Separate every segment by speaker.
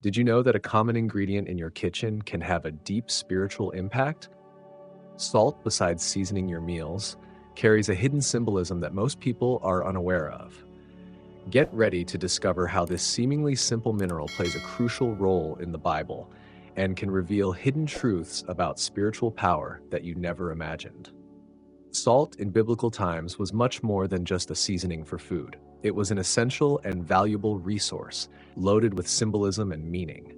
Speaker 1: Did you know that a common ingredient in your kitchen can have a deep spiritual impact? Salt, besides seasoning your meals, carries a hidden symbolism that most people are unaware of. Get ready to discover how this seemingly simple mineral plays a crucial role in the Bible and can reveal hidden truths about spiritual power that you never imagined. Salt in biblical times was much more than just a seasoning for food. It was an essential and valuable resource, loaded with symbolism and meaning.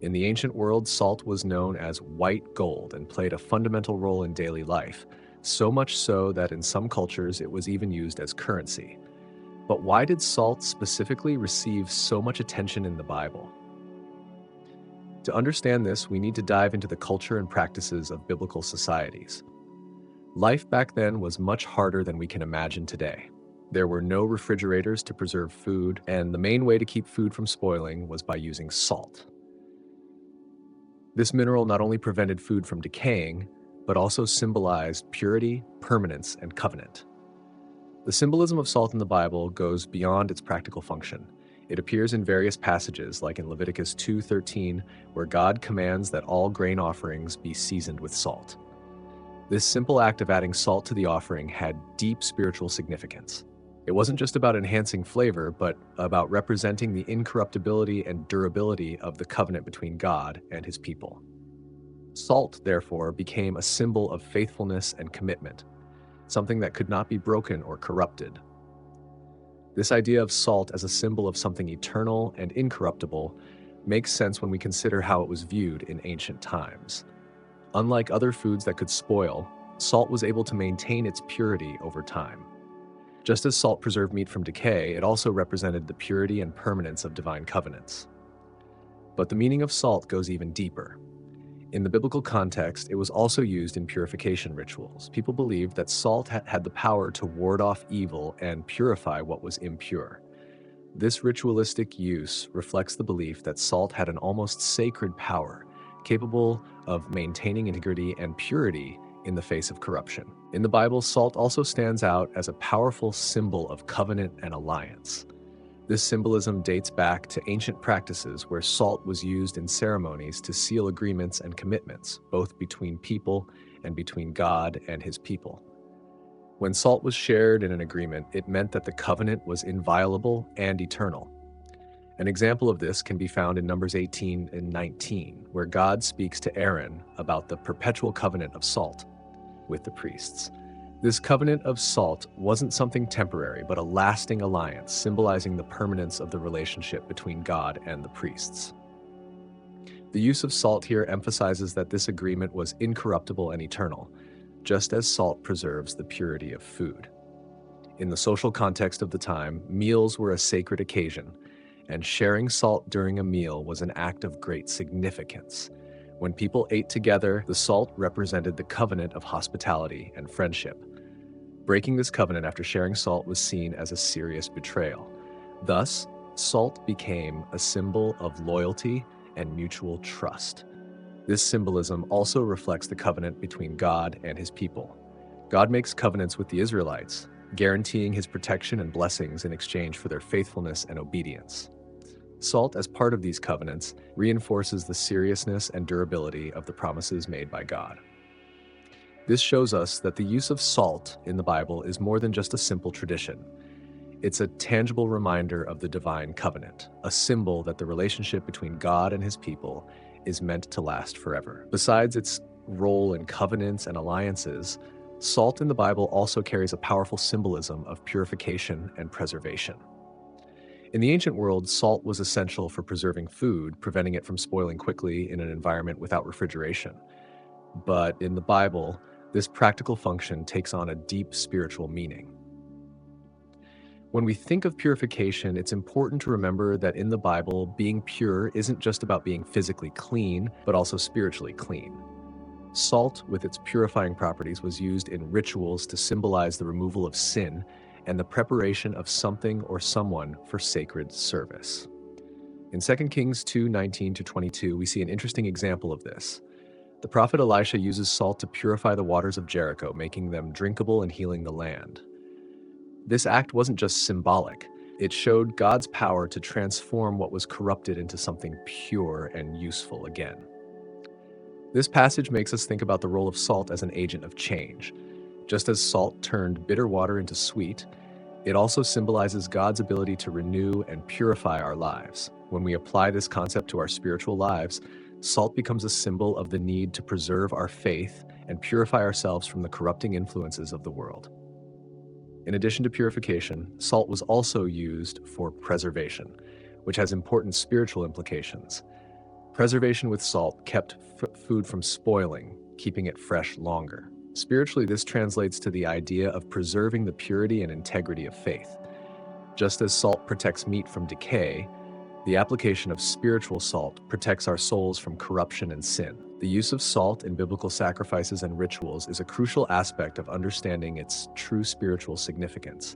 Speaker 1: In the ancient world, salt was known as white gold and played a fundamental role in daily life, so much so that in some cultures it was even used as currency. But why did salt specifically receive so much attention in the Bible? To understand this, we need to dive into the culture and practices of biblical societies. Life back then was much harder than we can imagine today. There were no refrigerators to preserve food, and the main way to keep food from spoiling was by using salt. This mineral not only prevented food from decaying, but also symbolized purity, permanence, and covenant. The symbolism of salt in the Bible goes beyond its practical function. It appears in various passages, like in Leviticus 2:13, where God commands that all grain offerings be seasoned with salt. This simple act of adding salt to the offering had deep spiritual significance. It wasn't just about enhancing flavor, but about representing the incorruptibility and durability of the covenant between God and his people. Salt, therefore, became a symbol of faithfulness and commitment, something that could not be broken or corrupted. This idea of salt as a symbol of something eternal and incorruptible makes sense when we consider how it was viewed in ancient times. Unlike other foods that could spoil, salt was able to maintain its purity over time. Just as salt preserved meat from decay, it also represented the purity and permanence of divine covenants. But the meaning of salt goes even deeper. In the biblical context, it was also used in purification rituals. People believed that salt had the power to ward off evil and purify what was impure. This ritualistic use reflects the belief that salt had an almost sacred power, capable of maintaining integrity and purity in the face of corruption. In the Bible, salt also stands out as a powerful symbol of covenant and alliance. This symbolism dates back to ancient practices where salt was used in ceremonies to seal agreements and commitments, both between people and between God and his people. When salt was shared in an agreement, it meant that the covenant was inviolable and eternal. An example of this can be found in Numbers 18 and 19, where God speaks to Aaron about the perpetual covenant of salt with the priests. This covenant of salt wasn't something temporary, but a lasting alliance, symbolizing the permanence of the relationship between God and the priests. The use of salt here emphasizes that this agreement was incorruptible and eternal, just as salt preserves the purity of food. In the social context of the time, meals were a sacred occasion, and sharing salt during a meal was an act of great significance. When people ate together, the salt represented the covenant of hospitality and friendship. Breaking this covenant after sharing salt was seen as a serious betrayal. Thus, salt became a symbol of loyalty and mutual trust. This symbolism also reflects the covenant between God and his people. God makes covenants with the Israelites, guaranteeing his protection and blessings in exchange for their faithfulness and obedience. Salt, as part of these covenants, reinforces the seriousness and durability of the promises made by God. This shows us that the use of salt in the Bible is more than just a simple tradition. It's a tangible reminder of the divine covenant, a symbol that the relationship between God and his people is meant to last forever. Besides its role in covenants and alliances, salt in the Bible also carries a powerful symbolism of purification and preservation. In the ancient world, salt was essential for preserving food, preventing it from spoiling quickly in an environment without refrigeration. But in the Bible, this practical function takes on a deep spiritual meaning. When we think of purification, it's important to remember that in the Bible, being pure isn't just about being physically clean, but also spiritually clean. Salt, with its purifying properties, was used in rituals to symbolize the removal of sin and the preparation of something or someone for sacred service. In 2 Kings 2:19-22, we see an interesting example of this. The prophet Elisha uses salt to purify the waters of Jericho, making them drinkable and healing the land. This act wasn't just symbolic. It showed God's power to transform what was corrupted into something pure and useful again. This passage makes us think about the role of salt as an agent of change. Just as salt turned bitter water into sweet, it also symbolizes God's ability to renew and purify our lives. When we apply this concept to our spiritual lives, salt becomes a symbol of the need to preserve our faith and purify ourselves from the corrupting influences of the world. In addition to purification, salt was also used for preservation, which has important spiritual implications. Preservation with salt kept food from spoiling, keeping it fresh longer. Spiritually, this translates to the idea of preserving the purity and integrity of faith. Just as salt protects meat from decay, the application of spiritual salt protects our souls from corruption and sin. The use of salt in biblical sacrifices and rituals is a crucial aspect of understanding its true spiritual significance.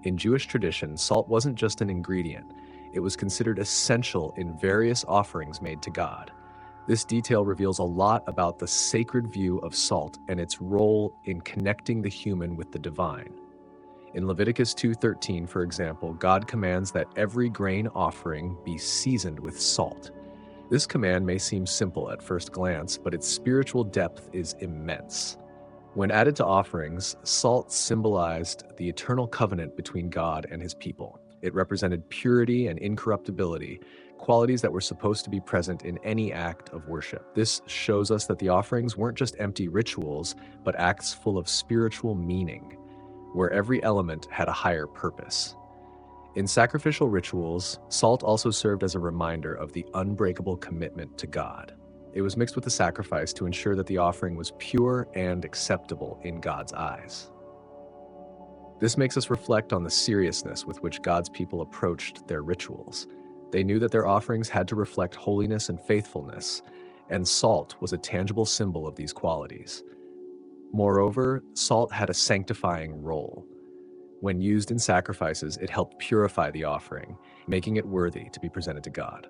Speaker 1: In Jewish tradition, salt wasn't just an ingredient, it was considered essential in various offerings made to God. This detail reveals a lot about the sacred view of salt and its role in connecting the human with the divine. In Leviticus 2:13, for example, God commands that every grain offering be seasoned with salt. This command may seem simple at first glance, but its spiritual depth is immense. When added to offerings, salt symbolized the eternal covenant between God and his people. It represented purity and incorruptibility, qualities that were supposed to be present in any act of worship. This shows us that the offerings weren't just empty rituals, but acts full of spiritual meaning, where every element had a higher purpose. In sacrificial rituals, salt also served as a reminder of the unbreakable commitment to God. It was mixed with the sacrifice to ensure that the offering was pure and acceptable in God's eyes. This makes us reflect on the seriousness with which God's people approached their rituals. They knew that their offerings had to reflect holiness and faithfulness, and salt was a tangible symbol of these qualities. Moreover, salt had a sanctifying role. When used in sacrifices, it helped purify the offering, making it worthy to be presented to God.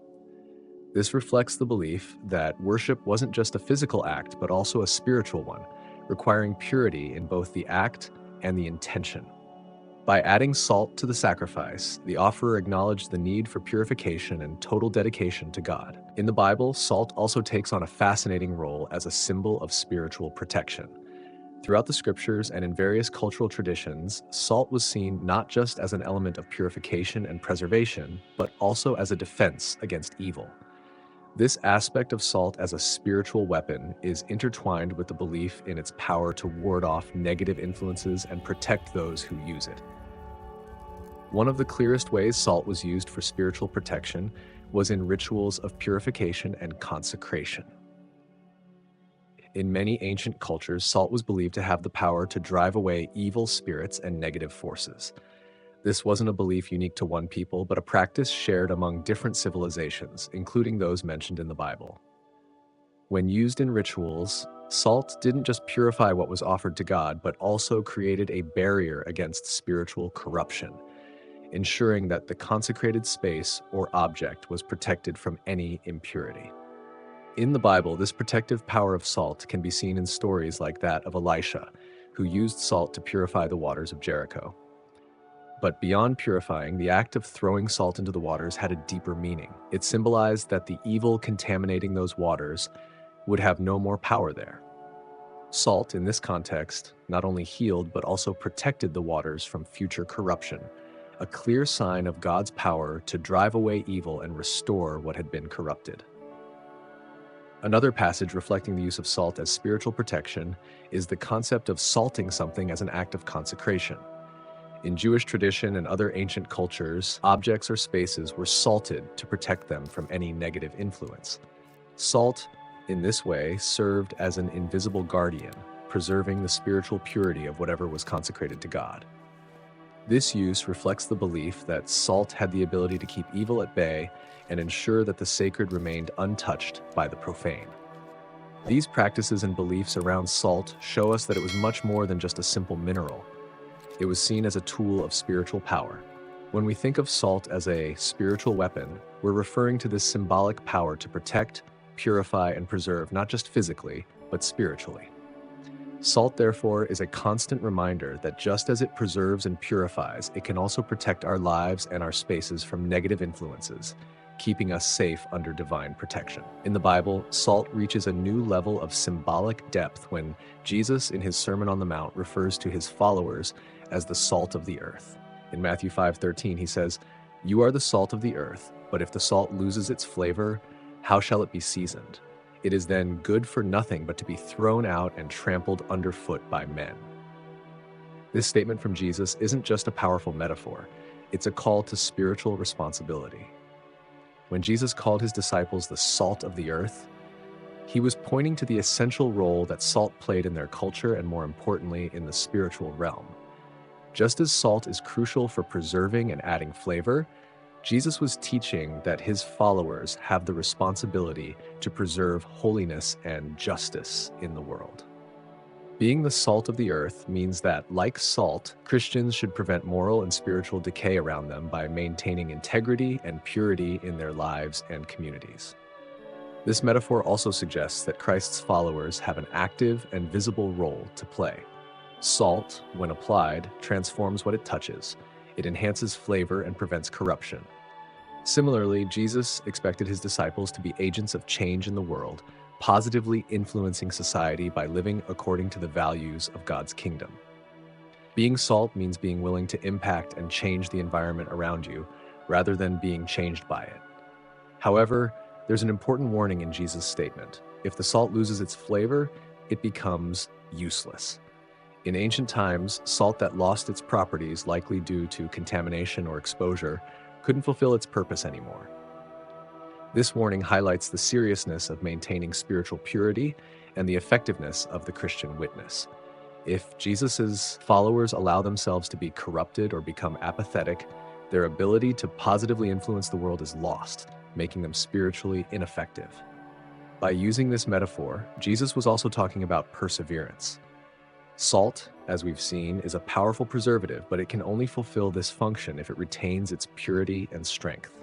Speaker 1: This reflects the belief that worship wasn't just a physical act, but also a spiritual one, requiring purity in both the act and the intention. By adding salt to the sacrifice, the offerer acknowledged the need for purification and total dedication to God. In the Bible, salt also takes on a fascinating role as a symbol of spiritual protection. Throughout the scriptures and in various cultural traditions, salt was seen not just as an element of purification and preservation, but also as a defense against evil. This aspect of salt as a spiritual weapon is intertwined with the belief in its power to ward off negative influences and protect those who use it. One of the clearest ways salt was used for spiritual protection was in rituals of purification and consecration. In many ancient cultures, salt was believed to have the power to drive away evil spirits and negative forces. This wasn't a belief unique to one people, but a practice shared among different civilizations, including those mentioned in the Bible. When used in rituals, salt didn't just purify what was offered to God, but also created a barrier against spiritual corruption, ensuring that the consecrated space or object was protected from any impurity. In the Bible, this protective power of salt can be seen in stories like that of Elisha, who used salt to purify the waters of Jericho. But beyond purifying, the act of throwing salt into the waters had a deeper meaning. It symbolized that the evil contaminating those waters would have no more power there. Salt, in this context, not only healed but also protected the waters from future corruption, a clear sign of God's power to drive away evil and restore what had been corrupted. Another passage reflecting the use of salt as spiritual protection is the concept of salting something as an act of consecration. In Jewish tradition and other ancient cultures, objects or spaces were salted to protect them from any negative influence. Salt, in this way, served as an invisible guardian, preserving the spiritual purity of whatever was consecrated to God. This use reflects the belief that salt had the ability to keep evil at bay and ensure that the sacred remained untouched by the profane. These practices and beliefs around salt show us that it was much more than just a simple mineral. It was seen as a tool of spiritual power. When we think of salt as a spiritual weapon, we're referring to this symbolic power to protect, purify, and preserve not just physically, but spiritually. Salt, therefore, is a constant reminder that just as it preserves and purifies, it can also protect our lives and our spaces from negative influences, keeping us safe under divine protection. In the Bible, salt reaches a new level of symbolic depth when Jesus, in his Sermon on the Mount, refers to his followers as the salt of the earth. In Matthew 5:13, he says, "You are the salt of the earth, but if the salt loses its flavor, how shall it be seasoned? It is then good for nothing but to be thrown out and trampled underfoot by men." This statement from Jesus isn't just a powerful metaphor, it's a call to spiritual responsibility. When Jesus called his disciples the salt of the earth, he was pointing to the essential role that salt played in their culture and, more importantly, in the spiritual realm. Just as salt is crucial for preserving and adding flavor, Jesus was teaching that his followers have the responsibility to preserve holiness and justice in the world. Being the salt of the earth means that, like salt, Christians should prevent moral and spiritual decay around them by maintaining integrity and purity in their lives and communities. This metaphor also suggests that Christ's followers have an active and visible role to play. Salt, when applied, transforms what it touches. It enhances flavor and prevents corruption. Similarly, Jesus expected his disciples to be agents of change in the world, positively influencing society by living according to the values of God's kingdom. Being salt means being willing to impact and change the environment around you, rather than being changed by it. However, there's an important warning in Jesus' statement. If the salt loses its flavor, it becomes useless. In ancient times, salt that lost its properties, likely due to contamination or exposure, couldn't fulfill its purpose anymore. This warning highlights the seriousness of maintaining spiritual purity and the effectiveness of the Christian witness. If Jesus' followers allow themselves to be corrupted or become apathetic, their ability to positively influence the world is lost, making them spiritually ineffective. By using this metaphor, Jesus was also talking about perseverance. Salt, as we've seen, is a powerful preservative, but it can only fulfill this function if it retains its purity and strength.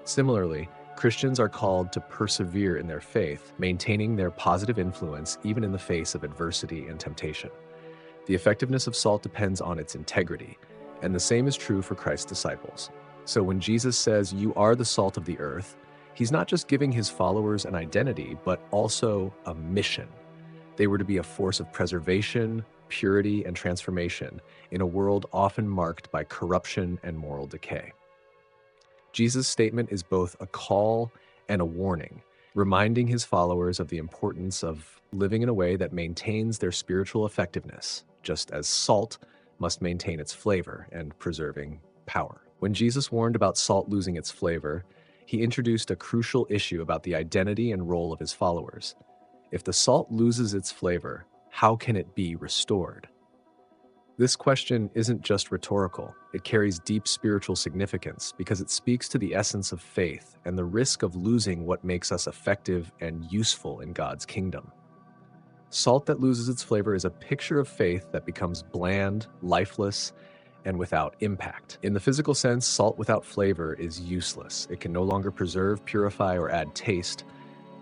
Speaker 1: Similarly, Christians are called to persevere in their faith, maintaining their positive influence even in the face of adversity and temptation. The effectiveness of salt depends on its integrity, and the same is true for Christ's disciples. So when Jesus says, "You are the salt of the earth," he's not just giving his followers an identity, but also a mission. They were to be a force of preservation, purity, and transformation in a world often marked by corruption and moral decay. Jesus' statement is both a call and a warning, reminding his followers of the importance of living in a way that maintains their spiritual effectiveness, just as salt must maintain its flavor and preserving power. When Jesus warned about salt losing its flavor, he introduced a crucial issue about the identity and role of his followers. If the salt loses its flavor, how can it be restored? This question isn't just rhetorical. It carries deep spiritual significance because it speaks to the essence of faith and the risk of losing what makes us effective and useful in God's kingdom. Salt that loses its flavor is a picture of faith that becomes bland, lifeless, and without impact. In the physical sense, salt without flavor is useless. It can no longer preserve, purify, or add taste,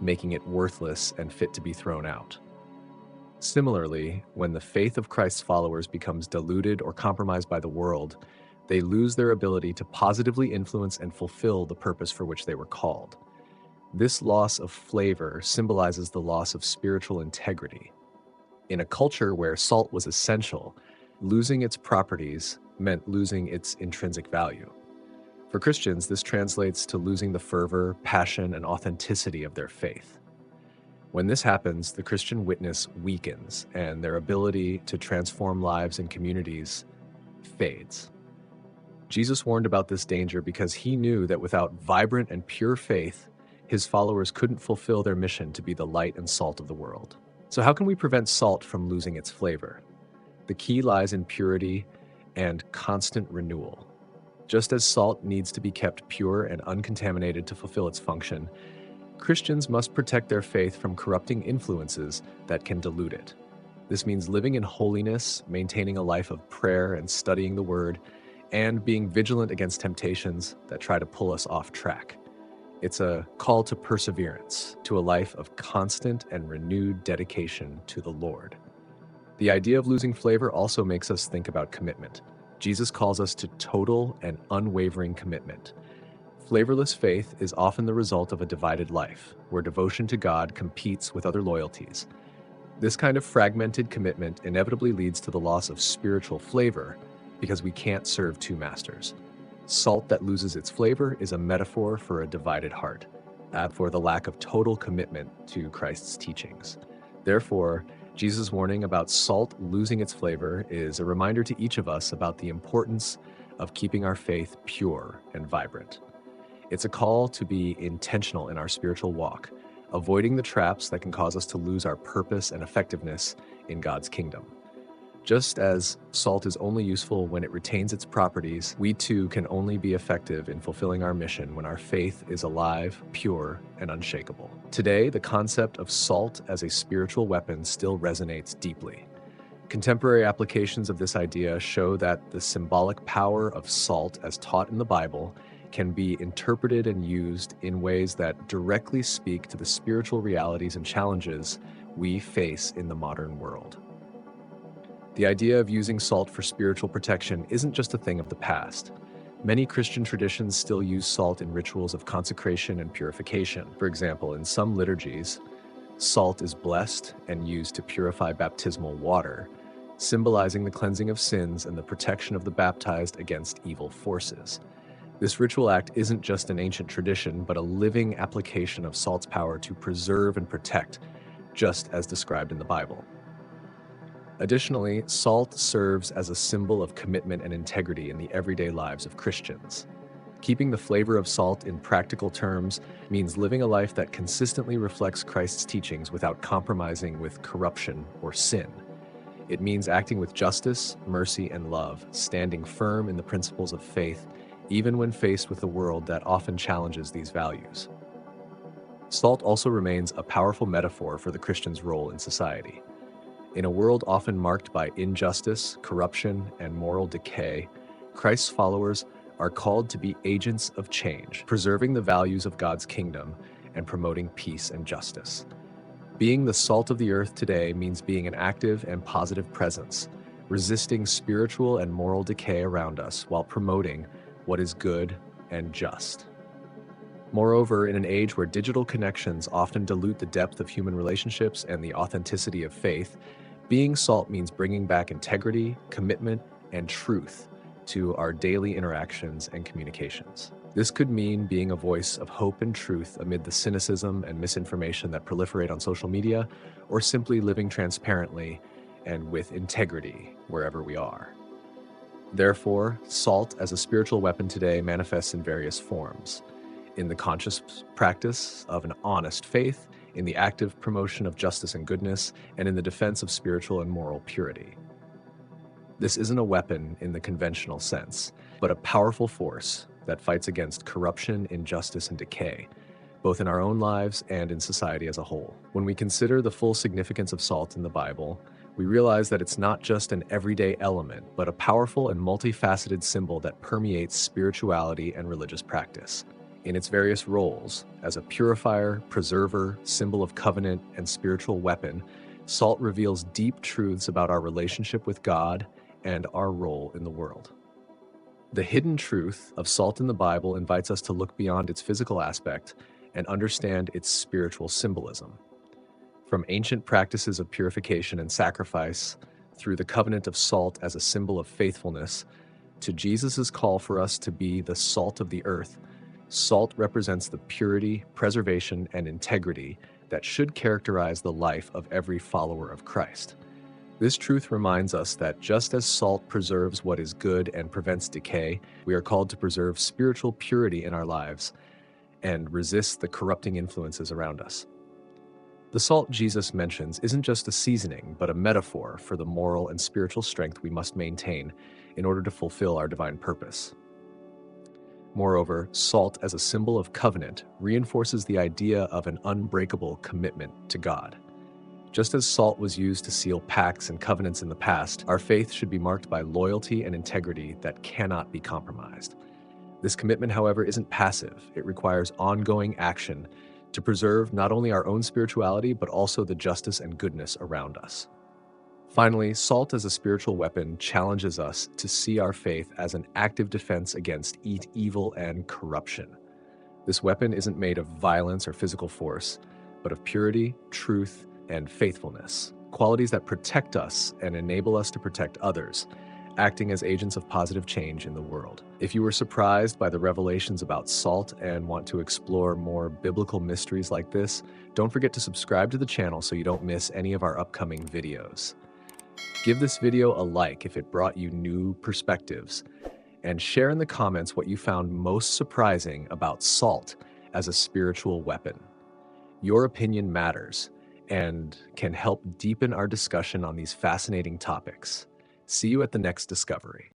Speaker 1: making it worthless and fit to be thrown out. Similarly, when the faith of Christ's followers becomes diluted or compromised by the world, they lose their ability to positively influence and fulfill the purpose for which they were called. This loss of flavor symbolizes the loss of spiritual integrity. In a culture where salt was essential, losing its properties meant losing its intrinsic value. For Christians, this translates to losing the fervor, passion, and authenticity of their faith. When this happens, the Christian witness weakens, and their ability to transform lives and communities fades. Jesus warned about this danger because he knew that without vibrant and pure faith, his followers couldn't fulfill their mission to be the light and salt of the world. So how can we prevent salt from losing its flavor? The key lies in purity and constant renewal. Just as salt needs to be kept pure and uncontaminated to fulfill its function, Christians must protect their faith from corrupting influences that can dilute it. This means living in holiness, maintaining a life of prayer and studying the Word, and being vigilant against temptations that try to pull us off track. It's a call to perseverance, to a life of constant and renewed dedication to the Lord. The idea of losing flavor also makes us think about commitment. Jesus calls us to total and unwavering commitment. Flavorless faith is often the result of a divided life, where devotion to God competes with other loyalties. This kind of fragmented commitment inevitably leads to the loss of spiritual flavor because we can't serve two masters. Salt that loses its flavor is a metaphor for a divided heart, for the lack of total commitment to Christ's teachings. Therefore, Jesus' warning about salt losing its flavor is a reminder to each of us about the importance of keeping our faith pure and vibrant. It's a call to be intentional in our spiritual walk, avoiding the traps that can cause us to lose our purpose and effectiveness in God's kingdom. Just as salt is only useful when it retains its properties, we too can only be effective in fulfilling our mission when our faith is alive, pure, and unshakable. Today, the concept of salt as a spiritual weapon still resonates deeply. Contemporary applications of this idea show that the symbolic power of salt as taught in the Bible can be interpreted and used in ways that directly speak to the spiritual realities and challenges we face in the modern world. The idea of using salt for spiritual protection isn't just a thing of the past. Many Christian traditions still use salt in rituals of consecration and purification. For example, in some liturgies, salt is blessed and used to purify baptismal water, symbolizing the cleansing of sins and the protection of the baptized against evil forces. This ritual act isn't just an ancient tradition, but a living application of salt's power to preserve and protect, just as described in the Bible. Additionally, salt serves as a symbol of commitment and integrity in the everyday lives of Christians. Keeping the flavor of salt in practical terms means living a life that consistently reflects Christ's teachings without compromising with corruption or sin. It means acting with justice, mercy, and love, standing firm in the principles of faith, even when faced with a world that often challenges these values. Salt also remains a powerful metaphor for the Christian's role in society. In a world often marked by injustice, corruption, and moral decay, Christ's followers are called to be agents of change, preserving the values of God's kingdom and promoting peace and justice. Being the salt of the earth today means being an active and positive presence, resisting spiritual and moral decay around us while promoting what is good and just. Moreover, in an age where digital connections often dilute the depth of human relationships and the authenticity of faith, being salt means bringing back integrity, commitment, and truth to our daily interactions and communications. This could mean being a voice of hope and truth amid the cynicism and misinformation that proliferate on social media, or simply living transparently and with integrity wherever we are. Therefore, salt as a spiritual weapon today manifests in various forms: in the conscious practice of an honest faith, in the active promotion of justice and goodness, and in the defense of spiritual and moral purity. This isn't a weapon in the conventional sense, but a powerful force that fights against corruption, injustice, and decay, both in our own lives and in society as a whole. When we consider the full significance of salt in the Bible, we realize that it's not just an everyday element, but a powerful and multifaceted symbol that permeates spirituality and religious practice. In its various roles, as a purifier, preserver, symbol of covenant, and spiritual weapon, salt reveals deep truths about our relationship with God and our role in the world. The hidden truth of salt in the Bible invites us to look beyond its physical aspect and understand its spiritual symbolism. From ancient practices of purification and sacrifice, through the covenant of salt as a symbol of faithfulness, to Jesus' call for us to be the salt of the earth, salt represents the purity, preservation, and integrity that should characterize the life of every follower of Christ. This truth reminds us that just as salt preserves what is good and prevents decay, we are called to preserve spiritual purity in our lives and resist the corrupting influences around us. The salt Jesus mentions isn't just a seasoning, but a metaphor for the moral and spiritual strength we must maintain in order to fulfill our divine purpose. Moreover, salt as a symbol of covenant reinforces the idea of an unbreakable commitment to God. Just as salt was used to seal pacts and covenants in the past, our faith should be marked by loyalty and integrity that cannot be compromised. This commitment, however, isn't passive. It requires ongoing action to preserve not only our own spirituality, but also the justice and goodness around us. Finally, salt as a spiritual weapon challenges us to see our faith as an active defense against evil and corruption. This weapon isn't made of violence or physical force, but of purity, truth, and faithfulness, qualities that protect us and enable us to protect others, acting as agents of positive change in the world. If you were surprised by the revelations about salt and want to explore more biblical mysteries like this, don't forget to subscribe to the channel so you don't miss any of our upcoming videos. Give this video a like if it brought you new perspectives, and share in the comments what you found most surprising about salt as a spiritual weapon. Your opinion matters and can help deepen our discussion on these fascinating topics. See you at the next discovery.